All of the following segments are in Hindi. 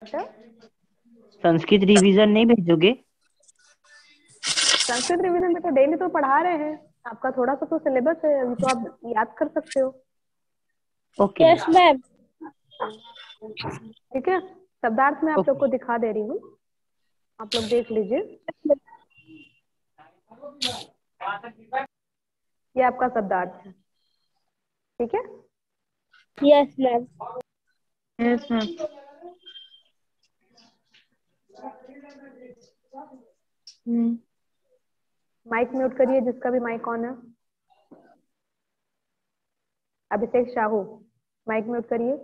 बेटा संस्कृत रिवीजन नहीं भेजोगे? संस्कृत रिवीजन बेटा डेली तो पढ़ा रहे हैं। आपका थोड़ा सा तो सिलेबस है, अभी तो आप याद कर सकते हो। Okay yes ma'am. मैम। ठीक है, शब्दार्थ में आप लोग ओके। को दिखा दे रही हूँ, आप लोग देख लीजिए। ये आपका शब्दार्थ है, ठीक है। Yes ma'am. Yes ma'am. Mic mute करिए, जिसका भी माइक ऑन है। अभिषेक साहू, माइक म्यूट करिए।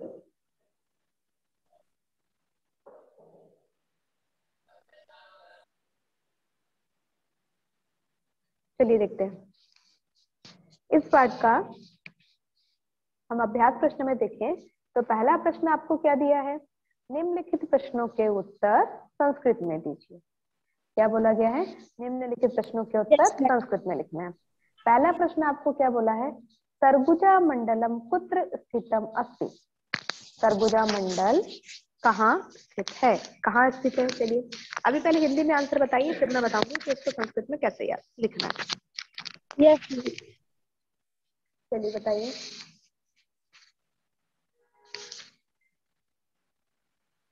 चलिए देखते हैं इस पाठ का। हम अभ्यास प्रश्न में देखें तो पहला प्रश्न आपको क्या दिया है, निम्नलिखित प्रश्नों के उत्तर संस्कृत में दीजिए। क्या बोला गया है, निम्नलिखित प्रश्नों के उत्तर यस मैम। संस्कृत में लिखना है। पहला प्रश्न आपको क्या बोला है, सरगुजा मंडलम कुत्र स्थितम अस्ति। सरगुजा मंडल कहाँ स्थित है, कहाँ स्थित है। चलिए अभी पहले हिंदी में आंसर बताइए, फिर मैं बताऊंगी कि इसको संस्कृत में कैसे याद लिखना है। Yes ma'am. चलिए बताइए,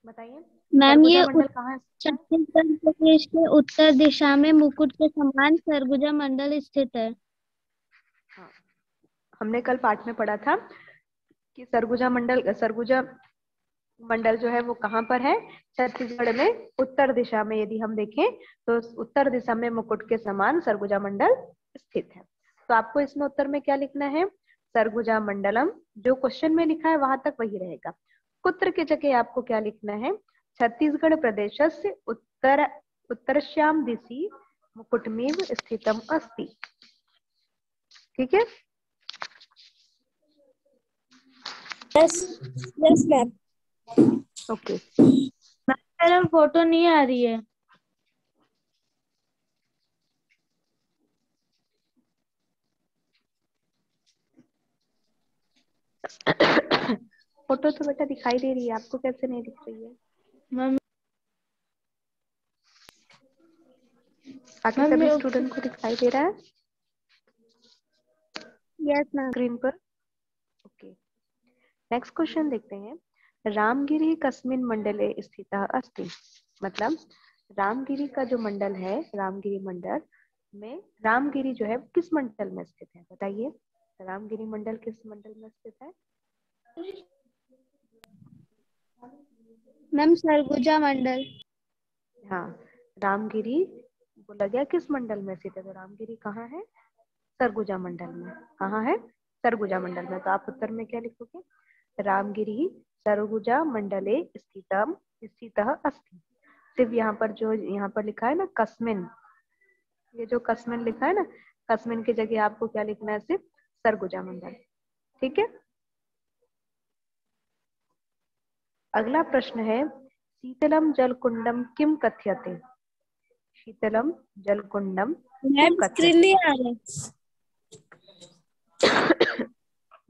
बताइए मैम सरगुजा ये मंडल कहाँ स्थित है। छत्तीसगढ़ प्रदेश के उत्तर दिशा में मुकुट के समान सरगुजा मंडल स्थित है। हाँ, हमने कल पाठ में पढ़ा था कि सरगुजा मंडल जो है वो कहाँ पर है, छत्तीसगढ़ में उत्तर दिशा में। यदि हम देखें तो उत्तर दिशा में मुकुट के समान सरगुजा मंडल स्थित है। तो आपको इसमें उत्तर में क्या लिखना है, सरगुजा मंडलम, जो क्वेश्चन में लिखा है वहां तक वही रहेगा। कुत्र की जगह आपको क्या लिखना है, छत्तीसगढ़ प्रदेश से उत्तरश्याम दिशि मुकुटमेव स्थितम अस्ति। ठीक है। यस। Yes ma'am. ओके, मेरा फोटो नहीं आ रही है। फोटो तो बेटा दिखाई दे रही है, आपको कैसे नहीं दिख रही है। मैम बाकी मैम सभी स्टूडेंट को दिखाई दे रहा है यस मैम। स्क्रीन पर। ओके, नेक्स्ट क्वेश्चन देखते हैं। रामगिरी कस्मिन मंडले स्थितः अस्ति। मतलब रामगिरी का जो मंडल है, रामगिरी मंडल में, रामगिरी जो है किस मंडल में स्थित है, बताइए। रामगिरी मंडल किस मंडल में स्थित है। मैम सरगुजा मंडल। हाँ, रामगिरी बोला गया किस मंडल में स्थित है, तो रामगिरी कहाँ है, सरगुजा मंडल में। कहाँ है, सरगुजा मंडल में। तो आप उत्तर में क्या लिखोगे, रामगिरी सरगुजा मंडले स्थितः अस्ति। सिर्फ यहाँ पर जो यहाँ पर लिखा है ना कस्मिन, ये जो कस्मिन लिखा है ना, कस्मिन की जगह आपको क्या लिखना है, सिर्फ सरगुजा मंडल। ठीक है। अगला प्रश्न है, शीतलम जलकुंडम किम कथ्यते। शीतलम जलकुंडम किम मैम स्क्रीन कथ्यते। नहीं आ रही।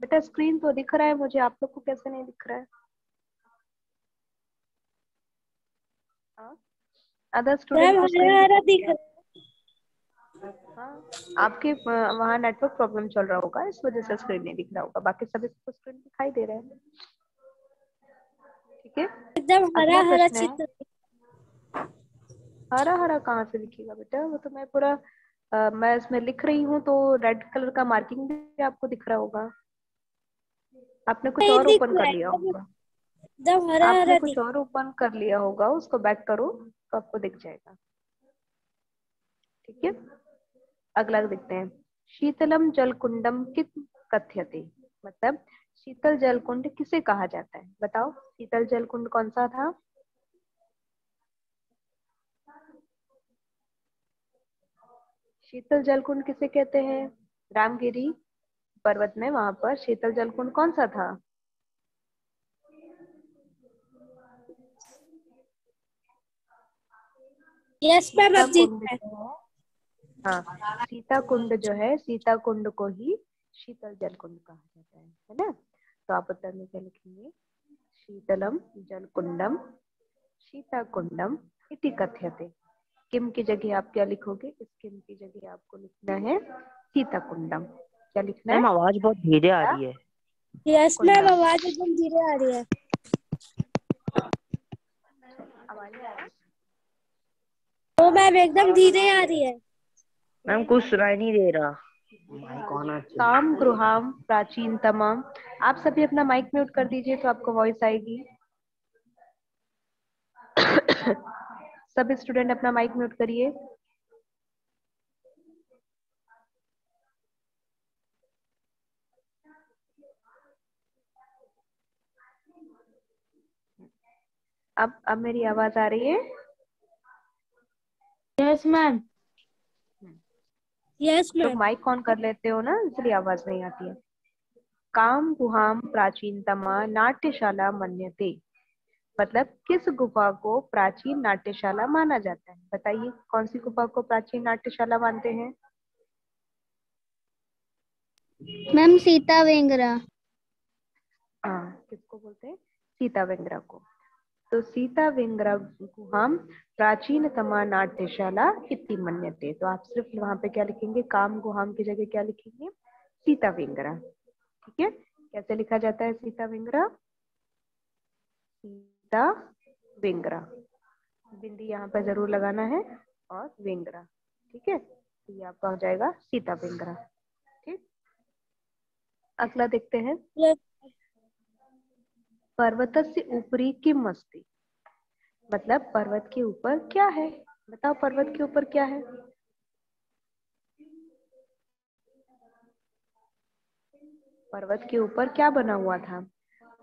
बेटा स्क्रीन तो दिख रहा है मुझे, आप लोग को कैसे नहीं दिख रहा है। अदर स्टूडेंट मैम को हरा स्क्रीन हरा दिख रही दिख है। रहा हाँ, आपके वहाँ नेटवर्क प्रॉब्लम चल रहा होगा, इस वजह से स्क्रीन नहीं दिख रहा होगा, बाकी सभी को स्क्रीन दिखाई दे रहे हैं। ठीक है। है। एकदम हरा अगला हरा प्रश्न है, चित्र। हरा हरा कहाँ से दिखेगा बेटा, वो तो मैं पूरा मैं इसमें लिख रही हूँ तो रेड कलर का मार्किंग भी आपको दिख रहा होगा। आपने कुछ नहीं और दिख ओपन रहा कर है, लिया होगा। एकदम हरा आपने हरा कुछ दिख। और ओपन कर लिया होगा, उसको बैक करो तो आपको दिख जाएगा। ठीक है। अगला देखते हैं, शीतलम जलकुंडम कित कथ्यते। मतलब शीतल जलकुंड किसे कहा जाता है, बताओ। शीतल जलकुंड कौन सा था, शीतल जलकुंड किसे कहते हैं, रामगिरी पर्वत में वहां पर शीतल जलकुंड कौन सा था। यस मैम सीता अब दिख कुंड रहा है। जो है, हाँ, सीता कुंड जो है, सीता कुंड को ही शीतल जल कुंड कहा जाता है ना। तो आप उत्तर में क्या लिखेंगे, शीतलम जल कुंडम शीताकुंडम इति कथ्यते। किम की जगह आप क्या लिखोगे? इस किम की जगह आपको लिखना है सीताकुंडम। क्या लिखना है? मैम आवाज बहुत धीरे आ रही है। Yes ma'am, Kundam. आवाज एकदम धीरे आ रही है। आवाज आ रहा है? ओ मैम, एकदम धीरे आ रही है। मैम कुछ सुनाई नहीं दे रहा। काम गृहाम प्राचीनतमा। आप सभी अपना माइक म्यूट कर दीजिए तो आपको वॉइस आएगी। सब स्टूडेंट अपना माइक म्यूट करिए। अब मेरी आवाज आ रही है? Yes ma'am. यस लोग मैम। माइक ऑन कर लेते हो ना, इसलिए आवाज नहीं आती है। काम गुहाम प्राचीनतमा नाट्यशाला मन्यते। मतलब किस गुफा को प्राचीन नाट्यशाला माना जाता है? बताइए कौन सी गुफा को प्राचीन नाट्यशाला मानते हैं? मैम सीता वेंगरा। हाँ, किसको बोलते हैं? सीता वेंगरा को। तो सीता वेंगरा गुहाम प्राचीनतमा नाट्यशाला इति मन्यते। तो आप सिर्फ वहां पे क्या लिखेंगे? काम गुहाम की जगह क्या लिखेंगे? सीता वेंगरा। ठीक है, कैसे लिखा जाता है सीता वेंगरा? सीता वेंगरा, बिंदी यहाँ पे जरूर लगाना है, और वेंगरा। ठीक है, तो ये आपका हो जाएगा सीता वेंगरा। ठीक, अगला देखते हैं। यस। पर्वतस्य ऊपरी किम अस्ति। मतलब पर्वत के ऊपर क्या है? बताओ पर्वत के ऊपर क्या है? पर्वत के ऊपर क्या बना हुआ था?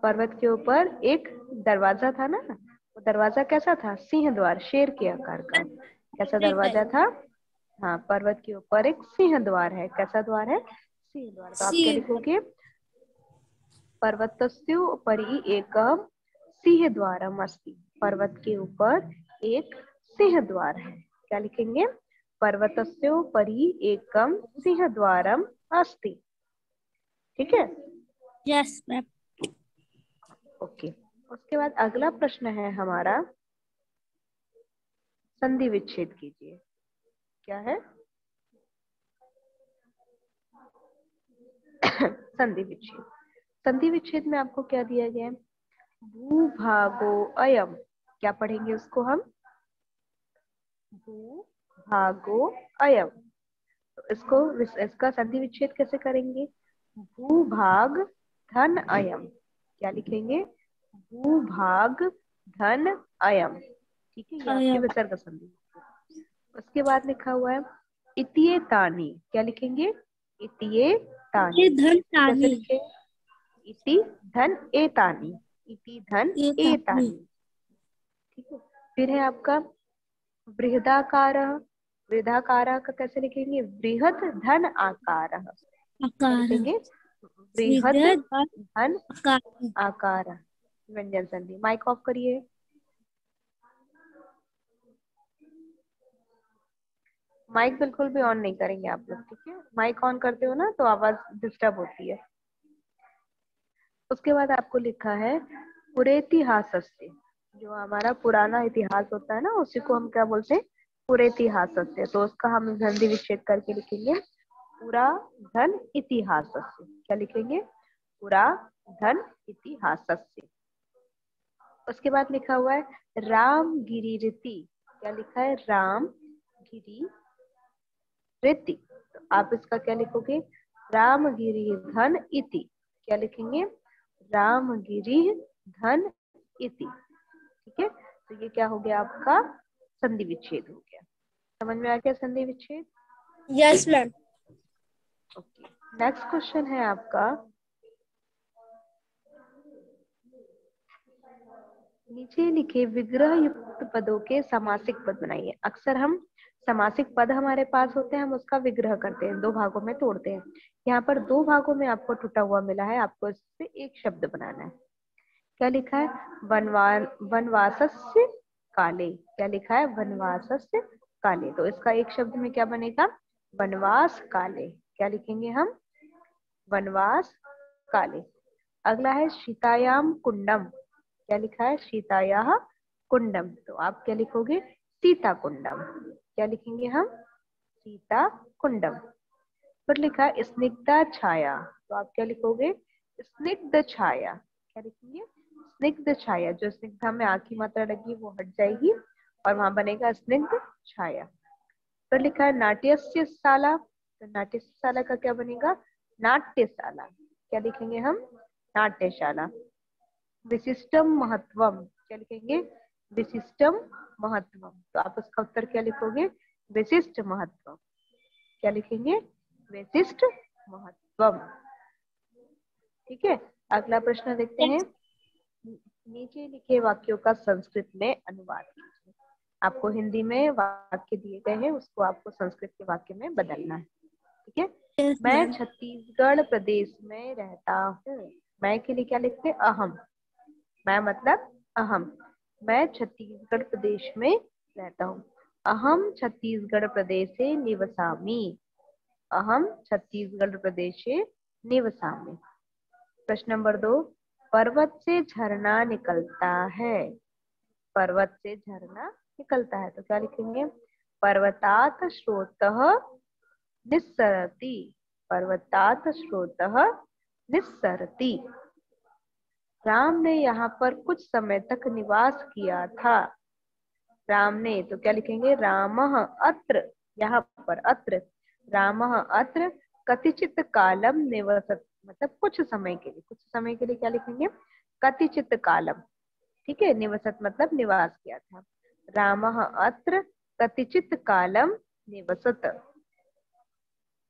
पर्वत के ऊपर एक दरवाजा था ना। वो दरवाजा कैसा था? सिंह द्वार, शेर के आकार का। कैसा दरवाजा था? हाँ, पर्वत के ऊपर एक सिंह द्वार है। कैसा द्वार है? सिंह द्वार। तो आप क्या लिखोगे? पर्वतस्य उपरि एकम सिंह द्वारम अस्ति। पर्वत के ऊपर एक सिंह द्वार है। क्या लिखेंगे? पर्वतस्य उपरि एकम सिंह द्वारम अस्ति। ठीक है, यस मैम। ओके। उसके बाद अगला प्रश्न है हमारा, संधि विच्छेद कीजिए। क्या है? संधि विच्छेद। संधि विच्छेद में आपको क्या दिया गया है? भूभागो अयम। क्या पढ़ेंगे उसको हम? भूभागो अयम। तो इसका संधि विच्छेद कैसे करेंगे? भूभाग धन अयम। क्या लिखेंगे? भूभाग धन अयम। ठीक है, ये आपके विसर्ग संधि। उसके बाद लिखा हुआ है इतिये तानी। क्या लिखेंगे? इतिये तानी। ये धन इसको कैसे तानी। लिखेंगे? इति धन एतानी। इति धन ये तानी। एतानी। ठीक है, फिर है आपका बृहदाकार। बृहदाकार का कैसे लिखेंगे? बृहद धन आकार। क्या आकार। लिखेंगे? बृहद विगत धन आकार। आकार। व्यंजन संधि। माइक ऑफ करिए। माइक बिल्कुल भी ऑन नहीं करेंगे आप लोग, ठीक है? माइक ऑन करते हो ना तो आवाज डिस्टर्ब होती है। उसके बाद आपको लिखा है पुरेतिहास से। जो हमारा पुराना इतिहास होता है ना, उसी को हम क्या बोलते हैं? पुरेतिहास से। तो उसका हम संधि विच्छेद करके लिखेंगे पुरा धन इतिहास से। क्या लिखेंगे? पुरा धन इतिहास से। उसके बाद लिखा हुआ है रामगिरी रीति। क्या लिखा है? रामगिरी रीति। तो आप इसका क्या लिखोगे? रामगिरी धन इति। क्या लिखेंगे? रामगिरी धन इति। ठीक है, तो ये क्या हो गया? आपका संधि विच्छेद हो गया। समझ में आ गया संधि विच्छेद? Yes ma'am. Okay, next question है आपका, नीचे लिखे विग्रह युक्त पदों के समासिक पद बनाइए। अक्सर हम समासिक पद हमारे पास होते हैं, हम उसका विग्रह करते हैं, दो भागों में तोड़ते हैं। यहाँ पर दो भागों में आपको टूटा हुआ मिला है, आपको इससे एक शब्द बनाना है। क्या लिखा है? वनवासस्य काले। क्या लिखा है? वनवासस्य काले। तो इसका एक शब्द में क्या बनेगा? वनवास काले। क्या लिखेंगे हम? वनवास काले। अगला है शीतायाम कुंडम। क्या लिखा है? शीतायाह कुंडम, तो आप क्या लिखोगे? सीता कुंडम। क्या लिखेंगे हम? सीता कुंडम। फिर लिखा स्निग्धा छाया, तो आप क्या लिखोगे? स्निग्ध छाया। क्या लिखेंगे? स्निग्ध छाया। जो स्निग्धा में आ की मात्रा लगी वो हट जाएगी और वहां बनेगा स्निग्ध छाया। फिर लिखा है नाट्यस्य शाला, तो नाट्यशाला का क्या बनेगा? नाट्यशाला। क्या लिखेंगे हम? नाट्यशाला। विशिष्टम महत्वम, क्या लिखेंगे? विशिष्टम महत्वम, तो आप उसका उत्तर क्या लिखोगे? विशिष्ट महत्वम। क्या लिखेंगे? विशिष्ट महत्वम। ठीक है, अगला प्रश्न देखते हैं। नीचे लिखे वाक्यों का संस्कृत में अनुवाद कीजिए। आपको हिंदी में वाक्य दिए गए हैं, उसको आपको संस्कृत के वाक्य में बदलना है। ठीक है। Yes, मैं ma'am. छत्तीसगढ़ प्रदेश में रहता हूँ। मैं के लिए क्या लिखते हैं? अहम। मैं मतलब अहम। मैं छत्तीसगढ़ प्रदेश में रहता हूँ। अहम छत्तीसगढ़ प्रदेशे निवसामि। अहम छत्तीसगढ़ प्रदेशे निवसामि। प्रश्न नंबर 2, पर्वत से झरना निकलता है। पर्वत से झरना निकलता है, तो क्या लिखेंगे? पर्वतात स्रोतः निस्सरति। पर्वतात स्रोतः निस्सरति। राम ने यहाँ पर कुछ समय तक निवास किया था। राम ने, तो क्या लिखेंगे? रामः अत्र, यहाँ पर अत्र। रामः अत्र कतिचित कालम निवसत, मतलब कुछ समय के लिए। कुछ समय के लिए क्या लिखेंगे? कतिचित कालम। ठीक है, निवसत मतलब निवास किया था। रामः अत्र कतिचित कालम निवसत।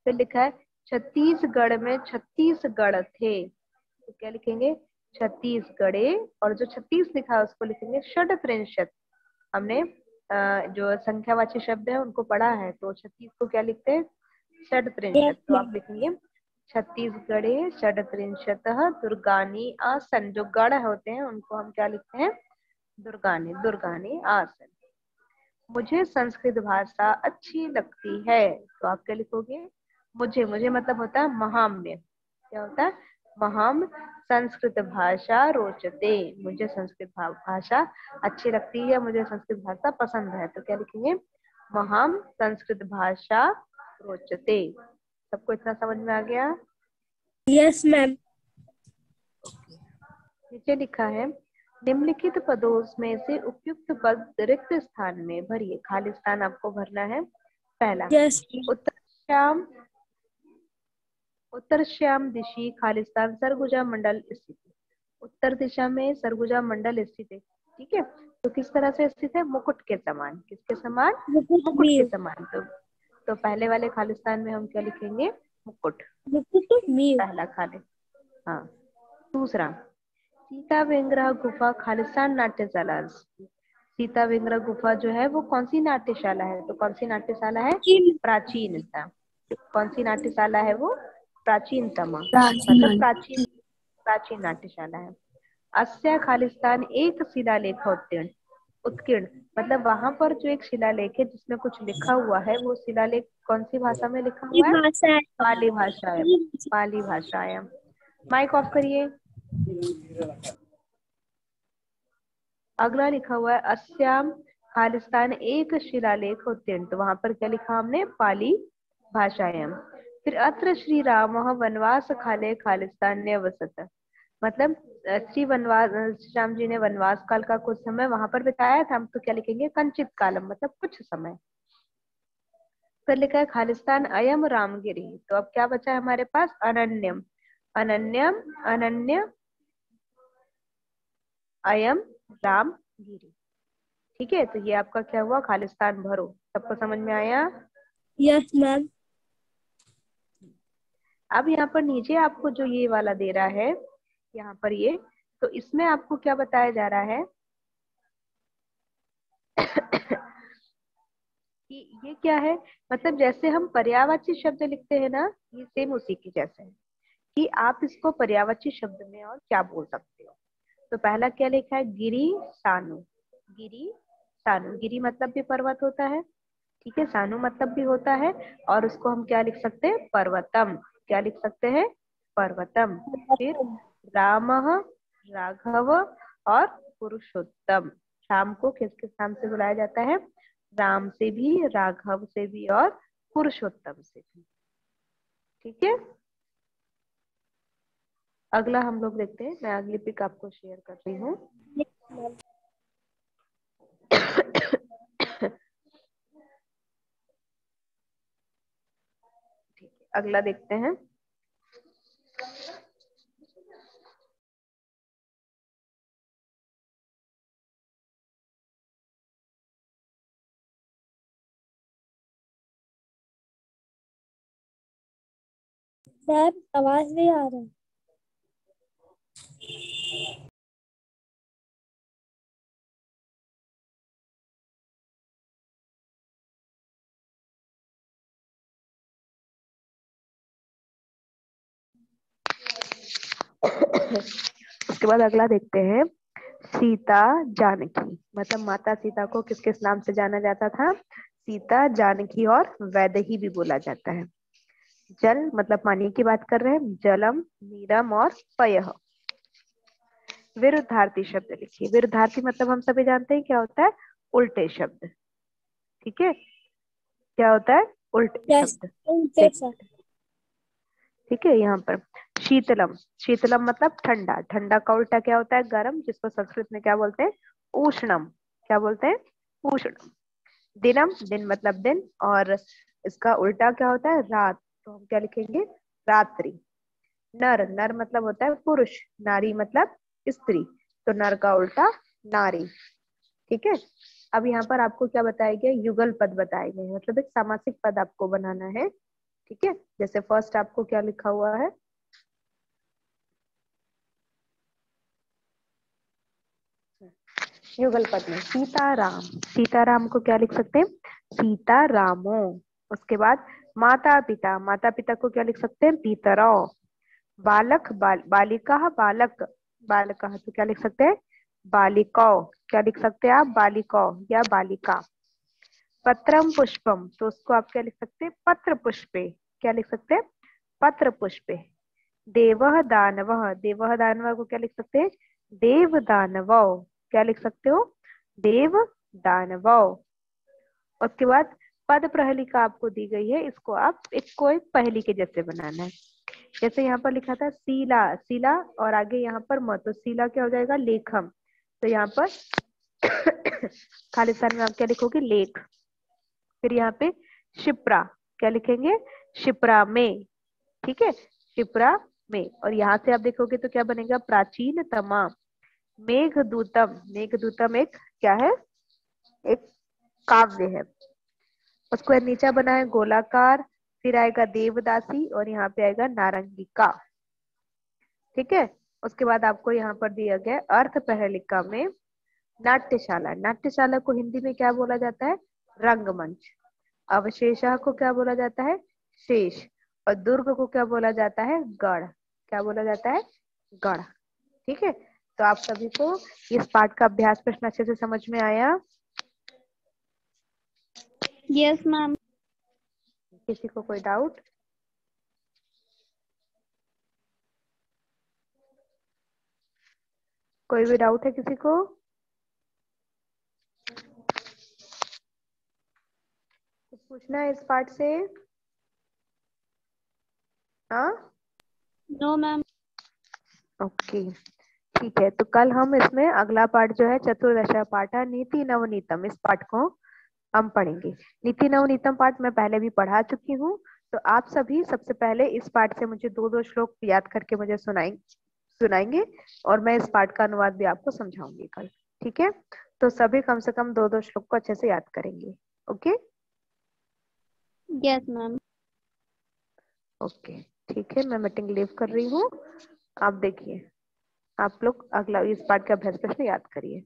फिर लिखा है छत्तीसगढ़ में 36 गढ़ थे, तो क्या लिखेंगे? छत्तीसगढ़े, और जो 36 लिखा है उसको लिखेंगे षड्त्रिंशत्। हमने जो संख्यावाची शब्द है उनको पढ़ा है, तो 36 को क्या लिखते हैं? Yes, षड्त्रिंशत्। तो आप ma'am. लिखेंगे छत्तीसगढ़े षड्त्रिंशतः दुर्गानी आसन। जो गढ़ होते हैं उनको हम क्या लिखते हैं? दुर्गानी, दुर्गानी आसन। मुझे संस्कृत भाषा अच्छी लगती है, तो आप क्या लिखोगे? मुझे, मुझे मतलब होता है महाम्य। क्या होता है? महाम संस्कृत भाषा रोचते। मुझे संस्कृत भाषा अच्छी लगती है, मुझे संस्कृत भाषा पसंद है, तो क्या लिखेंगे? महाम संस्कृत भाषा रोचते। सबको इतना समझ में आ गया? Yes, ma'am. नीचे लिखा है निम्नलिखित पदों में से उपयुक्त पद रिक्त स्थान में भरिए। खाली स्थान आपको भरना है। पहला, Yes, ma'am. उत्तर श्याम, उत्तर श्याम दिशी खालिस्तान सरगुजा मंडल स्थित। उत्तर दिशा में सरगुजा मंडल स्थित है। ठीक है, तो किस तरह से स्थित है? मुकुट के समान। किसके समान? मुकुट के Mute. समान। तो पहले वाले खालिस्तान में हम क्या लिखेंगे? मुकुट। Mute. पहला खाली। हाँ। दूसरा, सीता विंग्रह गुफा खालिस्तान नाट्यशाला। सीता विंग्रह गुफा जो है वो कौन सी नाट्यशाला है? तो कौन सी नाट्यशाला है? प्राचीनता। कौन सी नाट्यशाला है वो? प्राचीनतम, मतलब प्राचीन, प्राचीन नाट्यशाला है। अस्य खालिस्तान एक शिलालेख उत्तीर्ण। उत्कीर्ण मतलब वहां पर जो एक शिलालेख है जिसमें कुछ लिखा हुआ है, वो शिलालेख कौन सी भाषा में लिखा हुआ है? भाषा पाली भाषा है। पाली भाषा है। माइक ऑफ करिए। अगला लिखा हुआ है अस्याम खालिस्तान एक शिलालेख उत्तीर्ण, तो वहां पर क्या लिखा हमने? पाली भाषायाम। फिर अत्र श्री राम वनवास काले खालिस्तान न्यवसत, मतलब श्री वनवास, श्री राम जी ने वनवास काल का कुछ समय वहां पर बिताया था। हम तो क्या लिखेंगे? कंचित कालम, मतलब कुछ समय। फिर लिखा है खालिस्तान अयम रामगिरी, तो अब क्या बचा है हमारे पास? अनन्यम। अनन्यम, अनन्य अयम रामगिरी। ठीक है, तो ये आपका क्या हुआ? खालिस्तान भरो। सबको समझ में आया? Yes, ma'am. अब यहाँ पर नीचे आपको जो ये वाला दे रहा है, यहाँ पर ये, तो इसमें आपको क्या बताया जा रहा है कि ये क्या है? मतलब जैसे हम पर्यायवाची शब्द लिखते हैं ना, ये सेम उसी की जैसे है कि आप इसको पर्यायवाची शब्द में और क्या बोल सकते हो। तो पहला क्या लिखा है? गिरी सानु। गिरी सानु, गिरी मतलब भी पर्वत होता है, ठीक है, सानु मतलब भी होता है, और उसको हम क्या लिख सकते हैं? पर्वतम। क्या लिख सकते हैं? पर्वतम। फिर रामः, राघव और पुरुषोत्तम। राम को किस किस नाम से बुलाया जाता है? राम से भी, राघव से भी और पुरुषोत्तम से भी। ठीक है, अगला हम लोग देखते हैं। मैं अगली पिक आपको शेयर कर रही हूँ। ठीक है, अगला देखते हैं। सर आवाज नहीं आ रहा। उसके बाद अगला देखते हैं, सीता जानकी। मतलब माता सीता को किस किस नाम से जाना जाता था? सीता, जानकी और वैदेही भी बोला जाता है। जल मतलब पानी की बात कर रहे हैं, जलम, नीरम और पयः। विरुद्धार्थी शब्द लिखिए। विरुद्धार्थी मतलब हम सभी जानते हैं क्या होता है? उल्टे शब्द। ठीक है, क्या होता है? उल्टे शब्द। ठीक है, यहाँ पर शीतलम। शीतलम मतलब ठंडा। ठंडा का उल्टा क्या होता है? गर्म, जिसको संस्कृत में क्या बोलते हैं? उष्णम। क्या बोलते हैं? उष्णम। दिनम, दिन मतलब दिन, और इसका उल्टा क्या होता है? रात। तो हम क्या लिखेंगे? रात्रि। नर, नर मतलब होता है पुरुष, नारी मतलब स्त्री, तो नर का उल्टा नारी। ठीक है, अब यहाँ पर आपको क्या बताया गया? युगल पद बताए गए, मतलब एक सामासिक पद आपको बनाना है। ठीक है, जैसे फर्स्ट आपको क्या लिखा हुआ है? युगल पद में सीताराम। सीताराम को क्या लिख सकते हैं? सीतारामो। उसके बाद माता पिता। माता पिता को क्या लिख सकते हैं? पितरौ। बालक, बालिका, बालक, बालका तो क्या लिख सकते हैं? बालिकौ। क्या लिख सकते हैं आप? बालिकौ या बालिका। पत्रम पुष्पम, तो उसको आप क्या लिख सकते हैं? पत्र पुष्पे। क्या लिख सकते हैं? पत्र पुष्पे। देवः दानवः। देवः दानवः को क्या लिख सकते हैं? देव दानवौ। क्या लिख सकते हो? देव दानवौ। उसके बाद पद प्रहलिका आपको दी गई है, इसको आप एक पहली के जैसे बनाना है। जैसे यहाँ पर लिखा था सीला, सीला, और आगे यहाँ पर म, तो सीला क्या हो जाएगा? लेखम। तो यहाँ पर खालिस्तान में आप क्या लिखोगे? लेख। फिर यहाँ पे शिप्रा, क्या लिखेंगे? शिप्रा में। ठीक है, शिप्रा में। और यहाँ से आप देखोगे तो क्या बनेगा? प्राचीनतमा। मेघदूतम। मेघदूतम एक क्या है? एक काव्य है। उसको नीचा बना है गोलाकार, फिर आएगा देवदासी, और यहाँ पे आएगा नारंगिका। ठीक है, उसके बाद आपको यहाँ पर दिया गया अर्थ प्रहलिका में नाट्यशाला। नाट्यशाला को हिंदी में क्या बोला जाता है? रंगमंच। अवशेषः को क्या बोला जाता है? शेष। और दुर्ग को क्या बोला जाता है? गढ़। क्या बोला जाता है? गढ़। ठीक है, तो आप सभी को इस पाठ का अभ्यास प्रश्न अच्छे से समझ में आया? Yes ma'am. किसी को कोई डाउट? कोई भी डाउट है किसी को? कुछ पूछना है इस पाठ से? हाँ, नो मैम। ओके, ठीक है। तो कल हम इसमें अगला पाठ जो है चतुर्दशा पाठ है नीति नवनीतम, इस पाठ को हम पढ़ेंगे। नीति नवनीतम पाठ मैं पहले भी पढ़ा चुकी हूँ, तो आप सभी सबसे पहले इस पाठ से मुझे दो दो श्लोक याद करके मुझे सुनाएंगे, और मैं इस पाठ का अनुवाद भी आपको समझाऊंगी कल। ठीक है, तो सभी कम से कम दो दो श्लोक को अच्छे से याद करेंगे। Okay yes ma'am. ओके, ठीक है, मैं मीटिंग लीव कर रही हूँ। आप देखिए, आप लोग अगला इस पाठ का अभ्यास प्रश्न याद करिए।